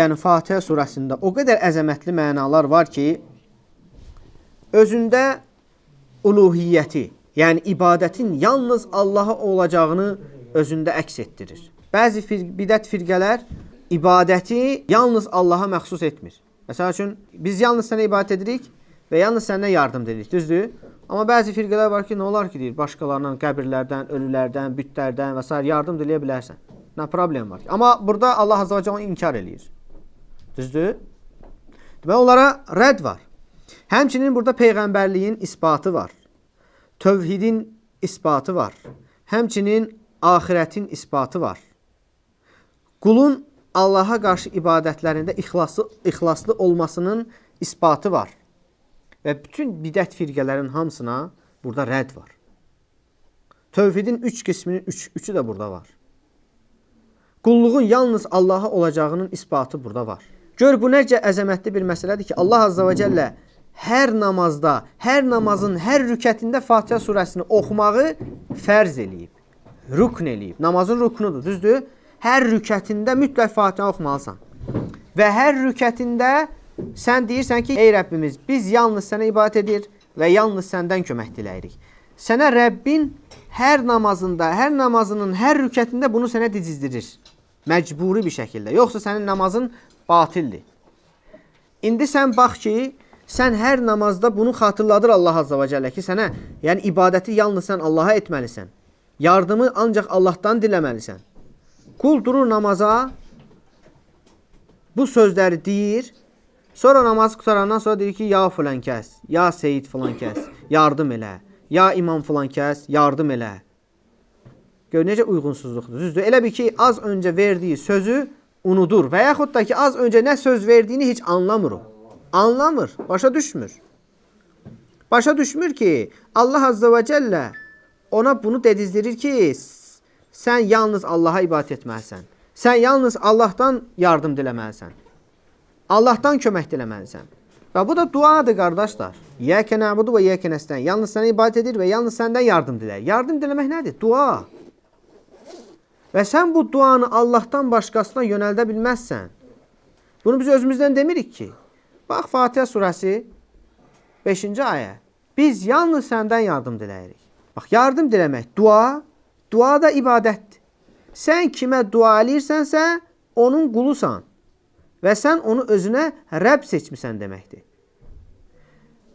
Yəni Fatihə surəsində o qədər əzəmətli mənalar var ki, özündə uluhiyyəti, yəni ibadətin yalnız Allaha olacağını özündə əks etdirir. Bəzi bidət firqələr ibadəti yalnız Allaha məxsus etmir. Məsəl üçün, biz yalnız sənə ibadət edirik və yalnız səndən yardım edirik, düzdür? Amma bəzi firqələr var ki, nə olar ki, deyir, başqalarından, qəbirlərdən, ölülərdən, bütlərdən və s. yardım diləyə bilərsən. Nə problem var ki? Amma burada Allah Azza və Cəllə onu inkar eləyir. Düzdür? Demək, onlara rədd var. Həmçinin burada peyğəmbərliyin isbatı var. Tövhidin isbatı var. Həmçinin axirətin isbatı var. Qulun Allaha qarşı ibadətlərində ixlaslı olmasının isbatı var. Və bütün bidət firqələrin hamısına burada rədd var. Tövhidin 3 qisminin üçü də burada var. Qulluğun yalnız Allaha olacağının isbatı burada var. Gör, bu necə əzəmətli bir məsələdir ki, Allah Azza və Cəllə hər namazda, hər namazın hər rükətində Fatihə surəsini oxumağı fərz eləyib. Rukn eləyib. Namazın ruknudur, düzdür? Hər rükətində mütləq Fatihə oxumalısan. Və hər rükətində sən deyirsən ki, ey Rəbbimiz, biz yalnız sənə ibadət edir və yalnız səndən kömək diləyirik. Sənə Rəbbin hər namazında, hər namazının hər rükətində bunu sənə dizizdirir. Məcburi bir şəkildə. Yoxsa sənin namazın batildir. İndi sən bax ki, sən hər namazda bunu xatırladır Allah Azza və Cəllə ki, sənə, yəni ibadəti yalnız sən Allaha etməlisən. Yardımı ancaq Allahdan diləməlisən. Qul durur namaza, bu sözləri deyir, sonra namazı qutarandan sonra deyir ki, ya filan kəs, ya seyid filan kəs, yardım elə, ya imam filan kəs, yardım elə. Gör, necə uyğunsuzluqdur, düzdür? Elə bir ki, az öncə verdiyi sözü unudur və yaxud da ki, az öncə nə söz verdiyini heç anlamır o. Anlamır, başa düşmür. Başa düşmür ki, Allah Azza və Cəllə ona bunu dedizdirir ki, sən yalnız Allaha ibadət etməlisən. Sən yalnız Allahdan yardım diləməlisən. Allahdan kömək diləməlisən. Və bu da duadır, qardaşlar. Yəkə nəbudu və yəkə nəstəyin. Yalnız sənə ibadət edir və yalnız səndən yardım diləyir. Yardım diləmək nədir? Dua. Və sən bu duanı Allahdan başqasına yönəldə bilməzsən. Bunu biz özümüzdən demirik ki. Bax, Fatihə surəsi 5-ci ayə. Biz yalnız səndən yardım diləyirik. Bax, yardım diləmək, dua, dua da ibadətdir. Sən kimə dua eləyirsənsə, onun qulusan. Və sən onu özünə Rəbb seçmisən deməkdir.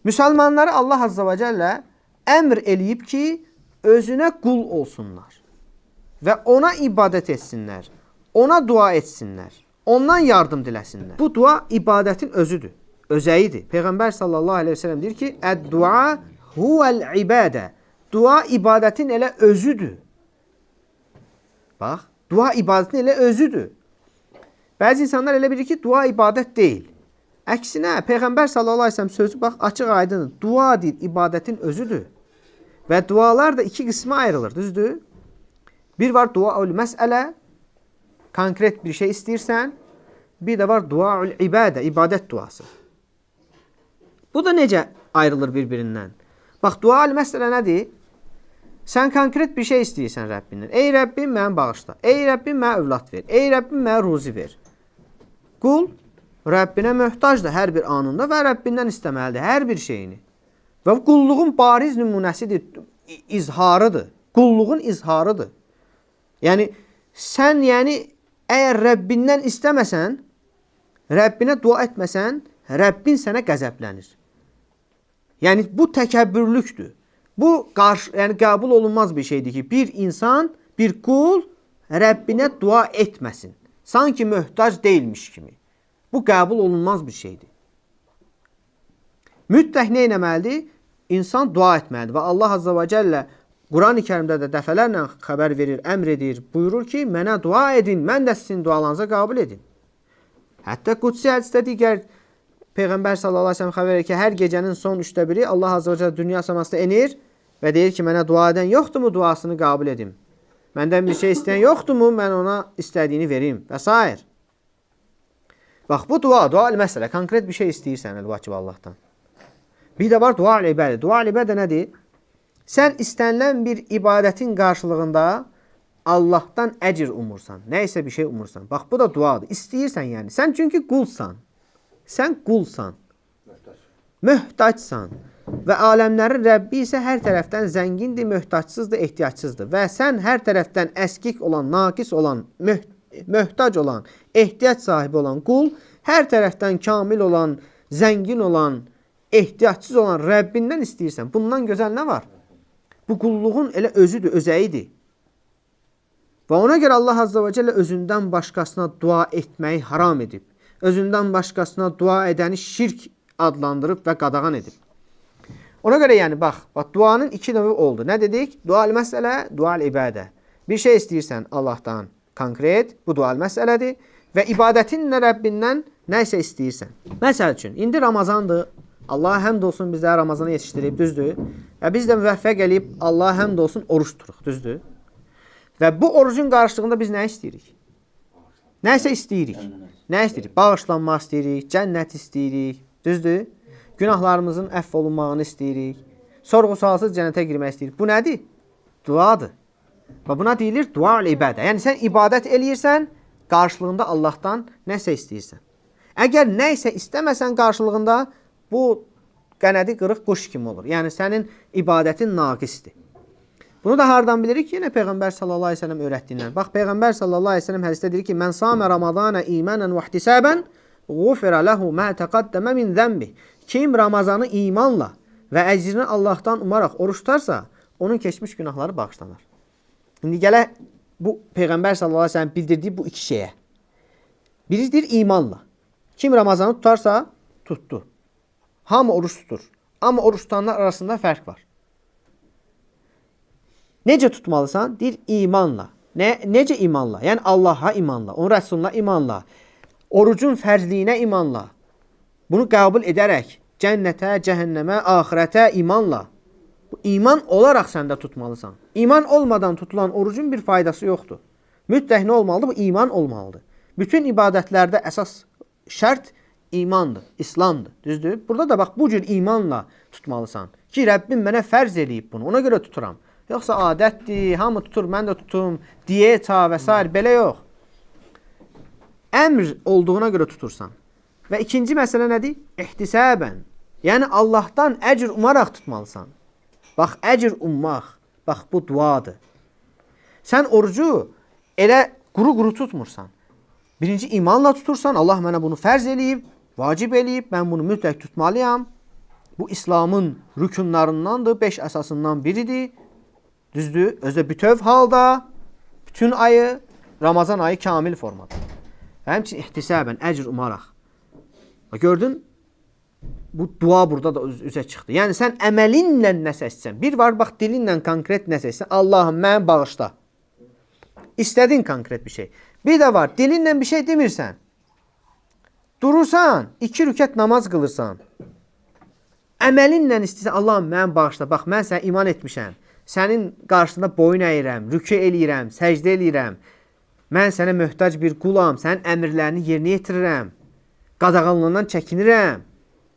Müsəlmanları Allah Azza və Cəllə əmr eləyib ki, özünə qul olsunlar. Və ona ibadət etsinlər. Ona dua etsinlər. Ondan yardım diləsinlər. Bu dua ibadətin özüdür. Özəyidir. Peyğəmbər sallallahu aleyhi ve sellem deyir ki, Əd-dua huvəl-ibadə. Dua ibadətin elə özüdür. Bax, dua ibadətin elə özüdür. Bəzi insanlar elə bilir ki, dua ibadət deyil. Əksinə, Peyğəmbər sallallahu aleyhi ve sellem sözü bax, açıq aydındır. Dua deyil, ibadətin özüdür. Və dualar da iki qismə ayrılır, düzdür? Bir var duaul məsələ, konkret bir şey istəyirsən. Bir də var duaul ibadə, ibadət duası. Bu da necə ayrılır bir-birindən? Bax, duaul məsələ nədir? Sən konkret bir şey istəyirsən Rəbbindən. Ey Rəbbim, mənə bağışla. Ey Rəbbim, mənə övlad ver. Ey Rəbbim, mənə ruzi ver. Qul Rəbbinə möhtacdır hər bir anında və Rəbbindən istəməlidir hər bir şeyini. Və qulluğun bariz nümunəsidir, izharıdır. Qulluğun izharıdır. Yəni, sən əgər Rəbbindən istəməsən, Rəbbinə dua etməsən, Rəbbin sənə qəzəblənir. Yəni, bu təkəbbürlükdür. Bu, qəbul olunmaz bir şeydir ki, bir insan, bir qul Rəbbinə dua etməsin. Sanki möhtac deyilmiş kimi. Bu, qəbul olunmaz bir şeydir. Mütləq nə etməlidir? İnsan dua etməlidir. Və Allah Azza və Cəllə Quran-ı Kərimdə də dəfələrlə xəbər verir, əmr edir, buyurur ki, mənə dua edin, mən də sizin dualarınıza qəbul edin. Hətta Qudsi hədisdə digər Peyğəmbər sallallahu aleyhi ve sellem xəbər verir ki, hər gecənin son 3/1 Allah Azza və Cəllə dünya səmasına enir və deyir ki, mənə dua edən yoxdurmu, duasını qəbul edim. Məndən bir şey istəyən yoxdurmu, mən ona istədiyini verim və s. Bax, bu dua məsələ, konkret bir şey istəyirsən el-vacib Allahdan. Bir də var dua ibadə. Dua ibadə nədir? Sən istənilən bir ibadətin qarşılığında Allahdan əcr umursan, nəysə bir şey umursan. Bax, bu da duadır. İstəyirsən yəni. Sən çünki qulsan. Sən qulsan. Möhtacsan. Və aləmlərin Rəbbi isə hər tərəfdən zəngindir, möhtacsızdır, ehtiyacsızdır. Və sən hər tərəfdən əskik olan, naqis olan, möhtac olan, ehtiyac sahibi olan qul, hər tərəfdən kamil olan, zəngin olan, ehtiyacsız olan Rəbbindən istəyirsən. Bundan gözəl nə var? Bu qulluğun elə özüdür, özəyidir. Və ona görə Allah Azza və Cəllə özündən başqasına dua etməyi haram edib. Özündən başqasına dua edəni şirk adlandırıb və qadağan edib. Ona görə yəni, bax, duanın iki növü oldu. Nə dedik? Dual məsələ, dual ibadə. Bir şey istəyirsən Allahdan konkret, bu dual məsələdir. Və ibadətinlə Rəbbindən nəysə istəyirsən. Məsəl üçün, indi Ramazandır. Allah həmd olsun bizləri Ramazana yetişdirib, düzdür? Və biz də müvəffəq eləyib, Allah həmd olsun, oruç tuturuq, düzdür? Və bu orucun qarşılığında biz nə istəyirik? Nəysə istəyirik. Nə istəyirik? Bağışlanmaq istəyirik, cənnət istəyirik, düzdür? Günahlarımızın əfv olunmağını istəyirik. Sorğu-sualsız cənnətə girmək istəyirik. Bu nədir? Duadır. Və buna deyilir dua-ül ibadə. Yəni sən ibadət eləyirsən, qarşılığında Allahdan nəsə istəyirsən. Əgər nəysə istəməsən qarşılığında, bu qənədi qırıq quş kimi olur. Yəni sənin ibadətin naqisdir. Bunu da hardan bilirik ki, yenə Peyğəmbər sallallahu aleyhi ve sellem öyrətdiyindən. Bax, Peyğəmbər sallallahu aleyhi ve sellem hədisdə deyir ki, mən samə Ramazana imanən və ihtisabən ğufirə ləhu mə təqaddəmə min zəmbi. Kim Ramazanı imanla və əcrini Allahdan umaraq oruç tutarsa, onun keçmiş günahları bağışlanır. İndi gələ bu Peyğəmbər sallallahu aleyhi ve sellem bildirdiyi bu iki şeyə. Biridir imanla. Kim Ramazanı tutarsa, tutdu. Hamı oruç tutur. Amma oruç tutanlar arasında fərq var. Necə tutmalısan? Deyir imanla. Necə imanla? Yəni Allaha imanla, onun Rəsuluna imanla, orucun fərzliyinə imanla. Bunu qəbul edərək cənnətə, cəhənnəmə, axirətə imanla. Bu iman olaraq sən də tutmalısan. İman olmadan tutulan orucun bir faydası yoxdur. Mütləq nə olmalıdır? Bu iman olmalıdır. Bütün ibadətlərdə əsas şərt imandır, İslamdır, düzdür? Burada da bax, bu cür imanla tutmalısan ki, Rəbbim mənə fərz eləyib bunu, ona görə tuturam. Yoxsa adətdir, hamı tutur, mən də tutum, diyeta və s. belə yox. Əmr olduğuna görə tutursan. Və ikinci məsələ nədir? İhtisabən. Yəni Allahdan əcr umaraq tutmalısan. Bax, əcr ummaq, bax, bu duadır. Sən orucu elə quru-quru tutmursan. Birinci imanla tutursan, Allah mənə bunu fərz eləyib, vacib eləyib, mən bunu mütləq tutmalıyam. Bu İslamın rükunlarındandır, 5 əsasından biridir. Düzdür, özü də bütöv halda, bütün ayı, Ramazan ayı kamil formada. Həmçin ihtisabən, əcr umaraq. Gördün, bu dua burada da üzə çıxdı. Yəni sən əməlinlə nəsə istəyirsən. Bir var, bax, dilinlə konkret nəsə istəyirsən. Allahım, mən bağışla. İstədin konkret bir şey. Bir də var, dilinlə bir şey demirsən. Durursan, 2 rükət namaz qılırsan. Əməlinlə istəyirsən, Allahım, mən bağışla. Bax, mən sənə iman etmişəm. Sənin qarşısında boyun əyirəm, rükü eləyirəm, səcdə eləyirəm. Mən sənə möhtac bir qulam, sənin əmrlərini yerinə yetirirəm. Qadağanlığından çəkinirəm.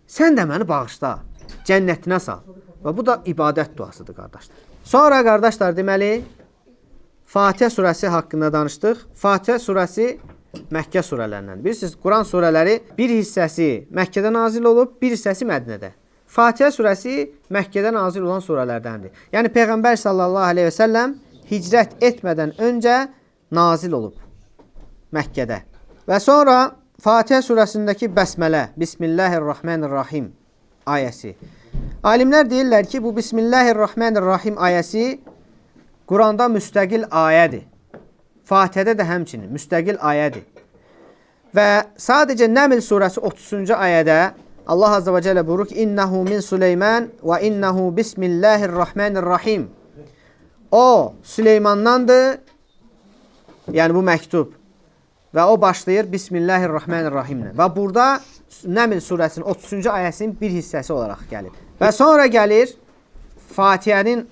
Sən də məni bağışla, cənnətinə sal. Və bu da ibadət duasıdır, qardaşlar. Sonra, qardaşlar, deməli, Fatihə surəsi haqqında danışdıq. Fatihə surəsi Məkkə surələrindən. Bilirsiniz, Quran surələri bir hissəsi Məkkədə nazil olub, bir hissəsi Mədinədə. Fatihə surəsi Məkkədə nazil olan surələrdəndir. Yəni, Peyğəmbər sallallahu aleyhi və səlləm hicrət etmədən öncə nazil olub Məkkədə. Və sonra Fatihə surəsindəki bəsmələ, Bismillahirrahmanirrahim ayəsi. Alimlər deyirlər ki, bu Bismillahirrahmanirrahim ayəsi Quranda müstəqil ayədir. Fatihədə də həmçinin müstəqil ayədir. Və sadəcə Nəml surəsi 30-cu ayədə Allah Azza və Cəllə buyurur ki, İnnehu min Süleyman və innehu Bismillahirrahmanirrahim. O, Süleymandandır, yəni bu məktub. Və o başlayır Bismillahirrahmanirrahimlə. Və burada Nəml surəsinin 30-cu ayəsinin bir hissəsi olaraq gəlir. Və sonra gəlir Fatihənin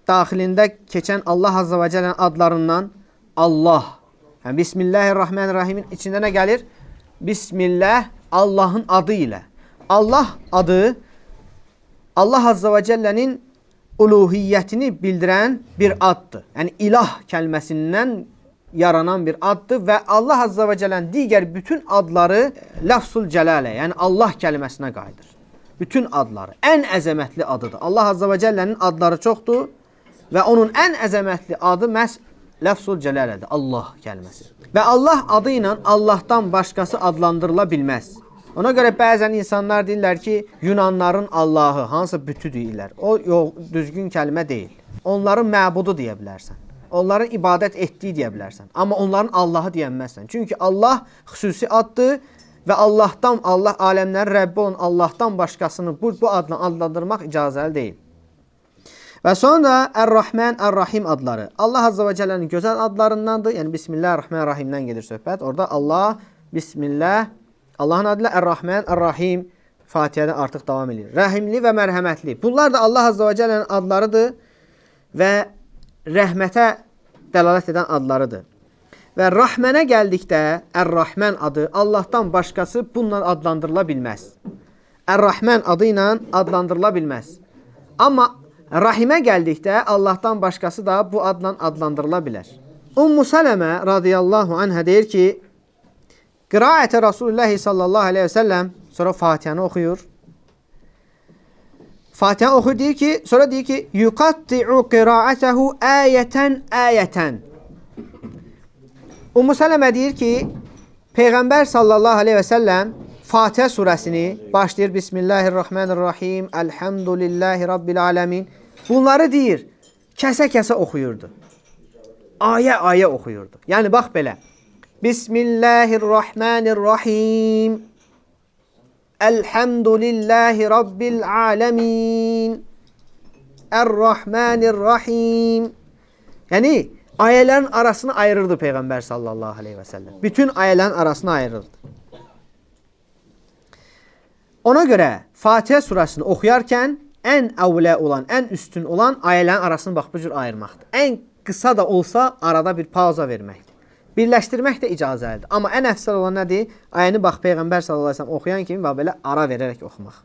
daxilində keçən Allah Azza və Cəllənin adlarından Allah. Yəni, Bismillahirrahmanirrahimin içində nə gəlir? Bismillah, Allahın adı ilə. Allah adı Allah Azza və Cəllənin uluhiyyətini bildirən bir addır. Yəni ilah kəlməsindən yaranan bir addır və Allah Azza və Cəllənin digər bütün adları ləfzul cəlalə, yəni Allah kəlməsinə qayıdır. Bütün adları ən əzəmətli adıdır. Allah Azza və Cəllənin adları çoxdur və onun ən əzəmətli adı məhz ləfzul cəlalədir, Allah kəlməsi. Və Allah adı ilə Allahdan başqası adlandırıla bilməz. Ona görə bəzən insanlar deyirlər ki, Yunanların Allahı, hansı bütü deyirlər. O düzgün kəlmə deyil. Onların məbudu deyə bilərsən. Onların ibadət etdiyi deyə bilərsən. Amma onların Allahı deyənməzsən. Çünki Allah xüsusi addır və Allahdan, Allah aləmlərin Rəbbi olan Allahdan başqasını bu adla adlandırmaq icazəli deyil. Və sonra Ər-Rahman, Ər-Rahim adları. Allah Azza və Cəllənin gözəl adlarındandır. Yəni Bismillahirrahmanirrahimdən gedir söhbət. Orada Allah, Bismillah, Allahın adıyla Ər-Rahman, Ər-Rahim Fatihədən artıq davam edir. Rəhimli və mərhəmətli. Bunlar da Allah Azza və Cəllənin adlarıdır və rəhmətə dəlalət edən adlarıdır. Və Rahmənə gəldikdə Ər-Rahman adı Allahdan başqası bununla adlandırıla bilməz. Ər-Rahman adı ilə adlandırıla bilməz. Amma Rahimə gəldikdə Allahdan başqası da bu adla adlandırıla bilər. Ummu Sələmə radiyallahu anhə deyir ki, qiraətə Rasulullah sallallahu aleyhi və səlləm, sonra Fatihəni oxuyur. Fatihəni oxuyur, deyir ki, sonra deyir ki, yuqatti'u qiraətəhu əyətən əyətən. Ummu Sələmə deyir ki, Peyğəmbər sallallahu aleyhi və səlləm Fatihə surəsini başlayır. Bismillahirrahmanirrahim, elhamdülillahi rabbil aləmin. Bunları deyir, kəsə-kəsə oxuyurdu. Ayə-ayə oxuyurdu. Yəni, bax belə. Bismillahirrahmanirrahim. Elhamdülillahi rabbil aləmin. Er-Rahmanirrahim. Yəni, ayələrin arasını ayırırdı Peyğəmbər sallallahu aleyhi və səlləm. Bütün ayələrin arasını ayırırdı. Ona görə Fatihə surəsini oxuyarkən ən əvlə olan, ən üstün olan ayələrin arasını bax bu cür ayırmaqdır. Ən qısa da olsa arada bir pauza verməkdir. Birləşdirmək də icazəlidir. Amma ən əfsəl olan nədir? Ayəni bax Peyğəmbər sallallahu əleyhi və səlləm oxuyan kimi və belə ara verərək oxumaq.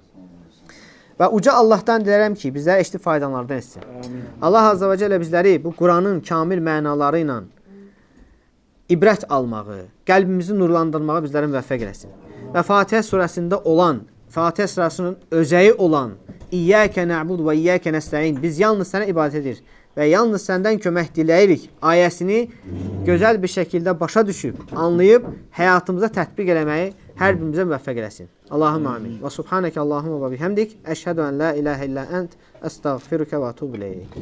Və uca Allahdan dilərəm ki, bizlərə eşitib faydalardan etsin. Allah Azza və Cəllə bizləri bu Quranın kamil mənaları ilə ibrət almağı, qəlbimizi nurlandırmağı bizlərə müvəffəq eləsin. Və Fatihə surəsində olan, Fatihə surəsinin özəyi olan İyyəkə nə'budu və İyyəkə nəstəin, biz yalnız sənə ibadət edir və yalnız səndən kömək diləyirik ayəsini gözəl bir şəkildə başa düşüb, anlayıb, həyatımıza tətbiq eləməyi hər birimizə müvəffəq eləsin. Allahümme amin. Və subhanəkə Allahümme və bihəmdik. Əşhədu ən la iləhə illə ənt. Əstəğfirukə və atubu ileyk.